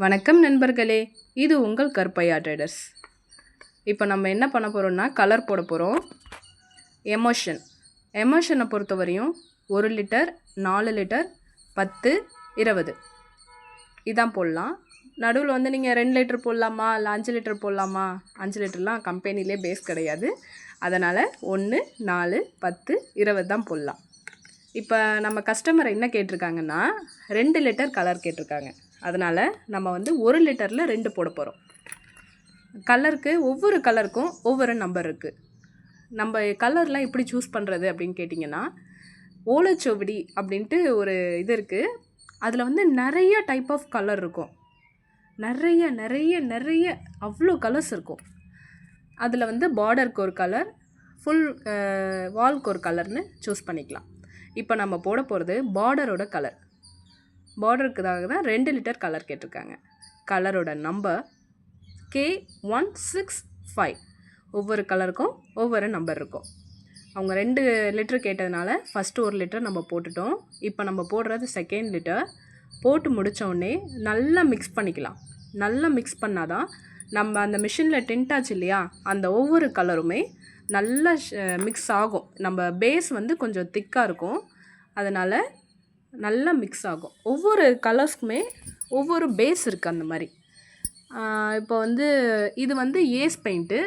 வணக்கம் நண்பர்களே, இது உங்கள் கருப்பையா ட்ரேடர்ஸ். இப்போ நம்ம என்ன பண்ண போகிறோம்னா கலர் போட போகிறோம். எமோஷனை பொறுத்தவரையும் 1 லிட்டர், 4 லிட்டர், 10, 20 இதான் போடலாம். நடுவில் வந்து நீங்கள் 2 லிட்டர் போடலாமா இல்லை 5 லிட்டர் போடலாமா? 5 லிட்டர்லாம் கம்பெனிலே பேஸ் கிடையாது. அதனால் 1, 4, 10, 20 தான் போடலாம். இப்போ நம்ம கஸ்டமர் என்ன கேட்டிருக்காங்கன்னா 2 லிட்டர் கலர் கேட்டிருக்காங்க. அதனால் நம்ம வந்து 1 லிட்டரில் 2 போட போகிறோம். கலருக்கு ஒவ்வொரு கலருக்கும் ஒவ்வொரு நம்பர் இருக்குது. நம்ம கலர்லாம் எப்படி சூஸ் பண்ணுறது அப்படின்னு கேட்டிங்கன்னா, ஓலைச்சுவடி அப்படின்ட்டு ஒரு இது இருக்குது. அதில் வந்து நிறைய டைப் ஆஃப் கலர் இருக்கும். நிறைய அவ்வளோ கலர்ஸ் இருக்கும். அதில் வந்து பார்டருக்கு ஒரு கலர், ஃபுல் வால்க்கு ஒரு கலர்னு சூஸ் பண்ணிக்கலாம். இப்போ நம்ம போட போகிறது பார்டரோட கலர். பார்டருக்குதாக தான் 2 லிட்டர் கலர் கேட்டிருக்காங்க. கலரோட நம்பர் K165. ஒவ்வொரு கலருக்கும் ஒவ்வொரு நம்பர் இருக்கும். அவங்க 2 லிட்டர் கேட்டதுனால ஃபஸ்ட்டு 1 லிட்டர் நம்ம போட்டுட்டோம். இப்போ நம்ம போடுறது 2nd லிட்டர். போட்டு முடித்தோடனே நல்லா மிக்ஸ் பண்ணிக்கலாம். நல்லா மிக்ஸ் பண்ணால் தான் நம்ம அந்த மிஷினில் டிண்ட் ஆச்சு இல்லையா, அந்த ஒவ்வொரு கலருமே நல்லா மிக்ஸ் ஆகும். நம்ம பேஸ் வந்து கொஞ்சம் திக்காக இருக்கும். அதனால் நல்லா மிக்ஸ் ஆகும். ஒவ்வொரு கலர்ஸ்க்குமே ஒவ்வொரு பேஸ் இருக்குது. அந்த மாதிரி இப்போ வந்து இது வந்து ஏஸ் பெயிண்ட்டு.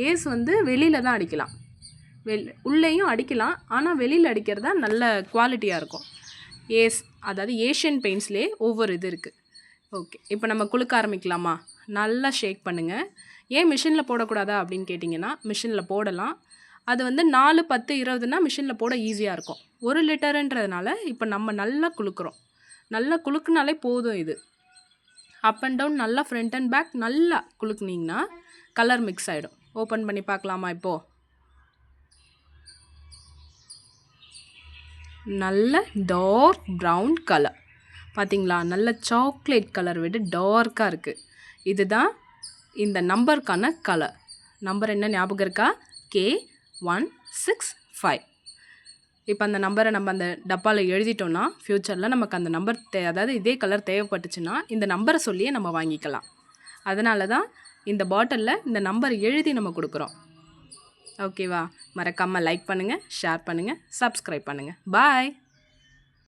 ஏஸ் வந்து வெளியில் தான் அடிக்கலாம். உள்ளேயும் அடிக்கலாம், ஆனால் வெளியில் அடிக்கிறது தான் நல்ல குவாலிட்டியாக இருக்கும். ஏஸ் அதாவது ஏஷியன் பெயிண்ட்ஸ்லேயே ஒவ்வொரு இது இருக்குது. ஓகே, இப்போ நம்ம குலுக்க ஆரம்பிக்கலாமா? நல்லா ஷேக் பண்ணுங்கள். ஏன் மிஷினில் போடக்கூடாதா அப்படின்னு கேட்டிங்கன்னா, மிஷினில் போடலாம். அது வந்து 4, 10, 20னா மிஷினில் போட ஈஸியாக இருக்கும். 1 லிட்டருன்றதுனால இப்போ நம்ம நல்லா குலுக்குறோம். நல்லா குலுக்குனாலே போதும். இது அப் அண்ட் டவுன் நல்லா ஃப்ரண்ட் அண்ட் பேக் நல்லா குலுக்குனிங்கன்னா கலர் மிக்ஸ் ஆகிடும். ஓப்பன் பண்ணி பார்க்கலாமா? இப்போது நல்ல டார்க் ப்ரௌன் கலர் பார்த்திங்களா? நல்ல சாக்லேட் கலர் விட டார்க்காக இருக்குது. இதுதான் இந்த நம்பருக்கான கலர். நம்பர் என்ன ஞாபகம் இருக்கா? K165. இப்போ அந்த நம்பரை நம்ம அந்த டப்பாவில் எழுதிட்டோன்னா ஃப்யூச்சரில் நமக்கு அந்த நம்பர் அதாவது இதே கலர் தேவைப்பட்டுச்சுன்னா இந்த நம்பரை சொல்லியே நம்ம வாங்கிக்கலாம். அதனால தான் இந்த பாட்டிலில் இந்த நம்பர் எழுதி நம்ம கொடுக்குறோம். ஓகேவா? மறக்காமல் லைக் பண்ணுங்கள், ஷேர் பண்ணுங்கள், சப்ஸ்கிரைப் பண்ணுங்கள். பாய்.